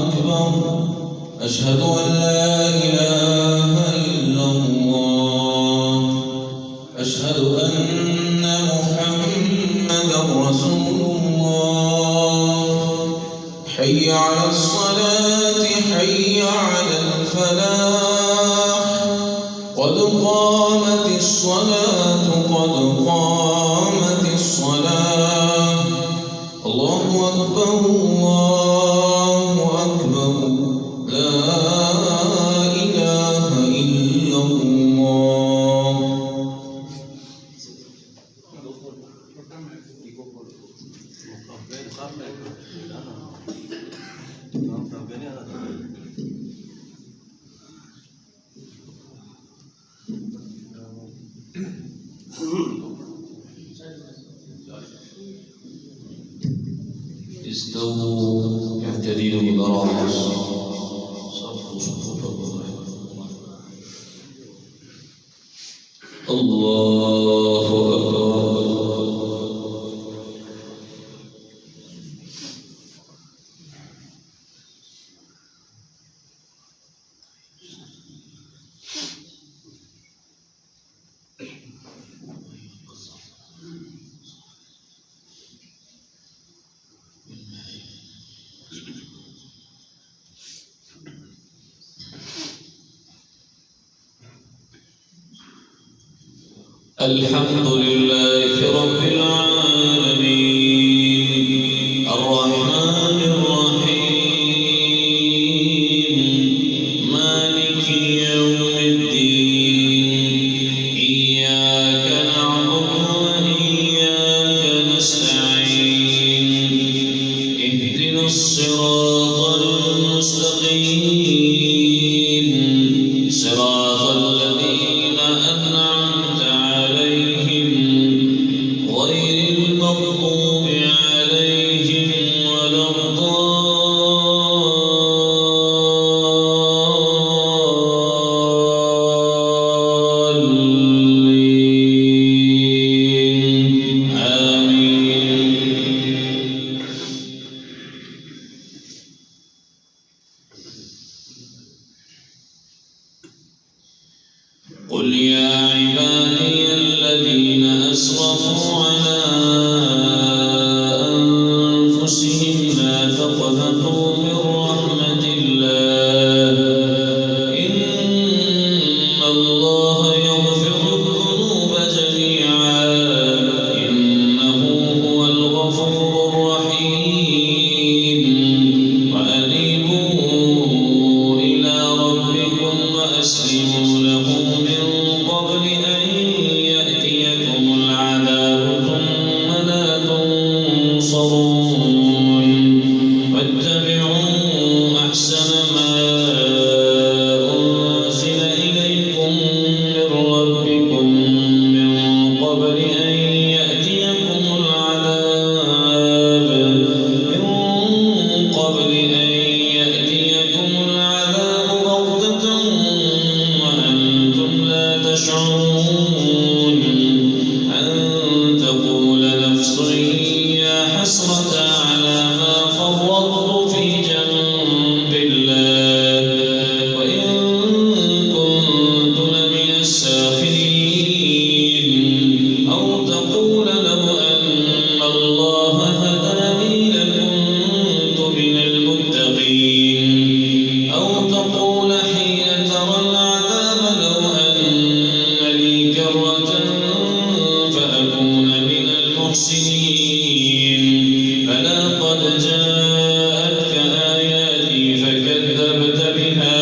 أكبر أشهد أن لا إله إلا الله أشهد أن محمدا رسول الله حي على الصلاة حي على الفلاح قد قامت الصلاة قد قامت الصلاة الله أكبر الله أكبر لا إله إلا الله. استووا اعتدلوا بالراحة صفوا صفوفكم الله أكبر. الحمد لله رب العالمين الرحمن الرحيم مالك يوم الدين إياك نعبد وإياك نستعين اهدنا الصراط المستقيم صراط الذين أنعمت عليهم غير المغضوب عليهم ولا الضالين آمين. قل يا عبادي الذين أسرفوا على أنفسهم لا تقنطوا من رحمة الله إن الله يغفر الذنوب جميعا إنه هو الغفور الرحيم وأنيبوا إلى ربكم وأسلموا له من قبل أن يأتيكم العذاب ثم لا تنصرون واتبعوا أحسن ما أنزل إليكم من ربكم من قبل أن يأتيكم العذاب بغتة وأنتم لا تشعرون أن تقول نفس يا حسرة على ما فرطت في جنب الله وإن كنت لمن الساخرين أو تقول لو أن الله هداني لكنت من المتقين أو تقول حين ترى العذاب لو أن لي كرة فأكون من المحسنين بلى قد جاءتك آياتي فكذبت بها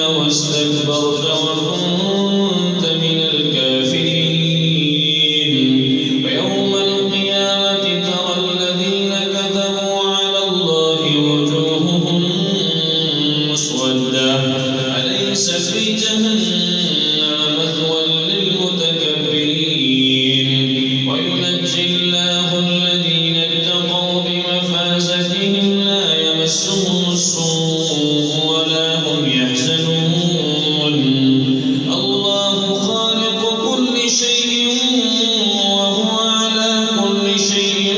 واستكبرت وكنت من الكافرين ويوم القيامة ترى الذين كذبوا على الله وجوههم مسودة أليس في جهنم مثوى للمتكبرين وينجي الله الذين اتقوا بمفازتهم لا يمسهم السوء ولا هم يحزنون الله خالق كل شيء وهو على كل شيء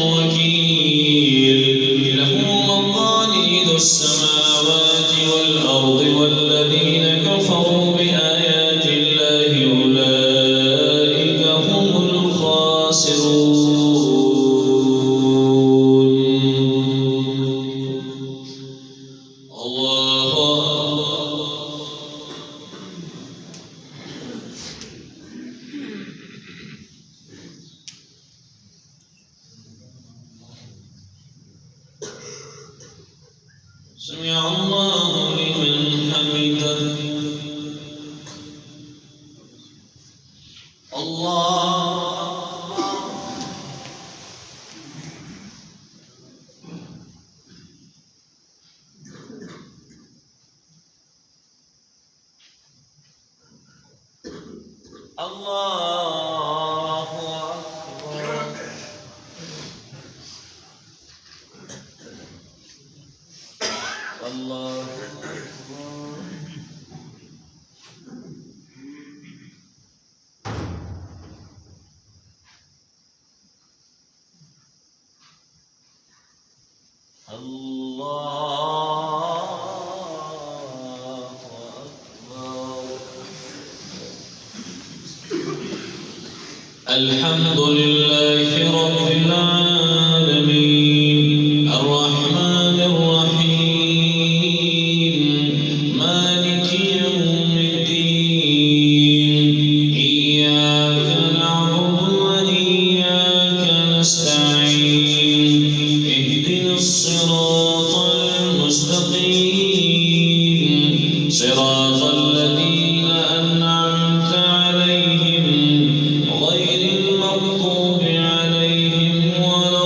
وكيل السماوات والأرض والذين كفروا بآيات الله أولئك هم الخاسرون. الله سمع الله لمن حمده. الله أكبر. الله أكبر. الحمد لله رب العالمين الرحمن الرحيم مالك يوم الدين إياك نعبد وإياك نستعين اهدنا الصراط المستقيم صراط الذين أنعمت عليهم غير المغضوب عليهم ولا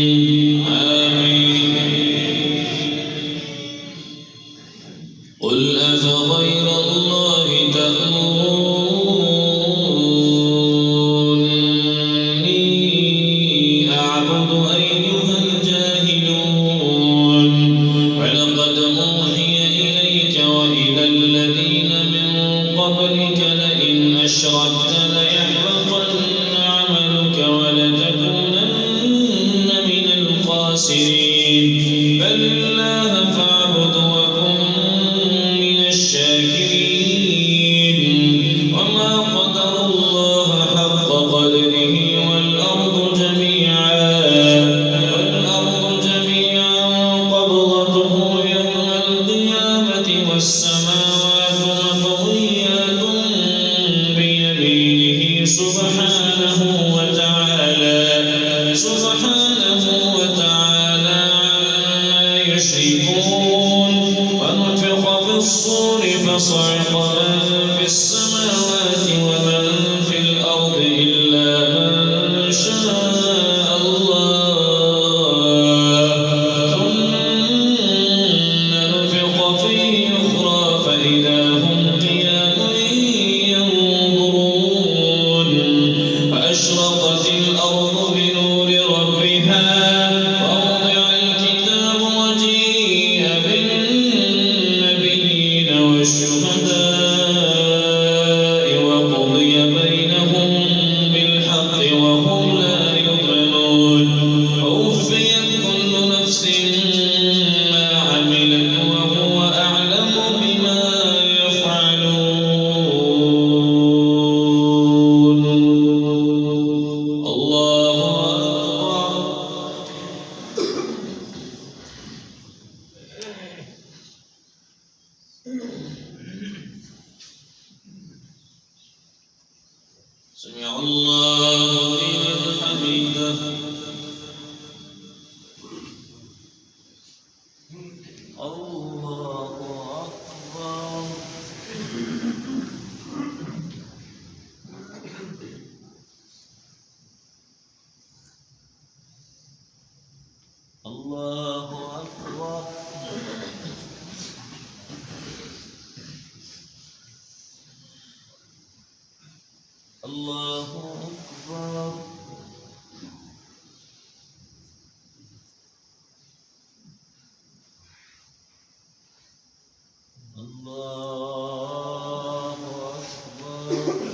الضالين آمين. قل أفغير الله تأمروني أعبد أيها الجاهلون ولقد أوحي إليك وإلى الذين من قبلك لئن أشركت ليحبطن عملك ولتكونن من الخاسرين بل الله فاعبد وكن من الشاكرين وما قدر الله حق قدره والأرض جميعا قبضته يوم القيامة والسماوات مطويات بيمينه سبحانه وتعالى عما يشركون. ونفخ في الصور فصعق من في السماوات ومن في الأرض إلا من شاء الله ثم نفخ فيه أخرى فإذا هم قيام ينظرون. فأشرقت الأرض بنور ربها ووضع الكتاب وجيء بالنبيين والشهداء وقضي بينهم بالحق وهم لا يظلمون. ووفيت كل نفس ما عملت وهو أعلم بما يفعلون. الله سمع الله لمن حمده. الله أكبر. الله أكبر. الله أكبر. الله أكبر. Allah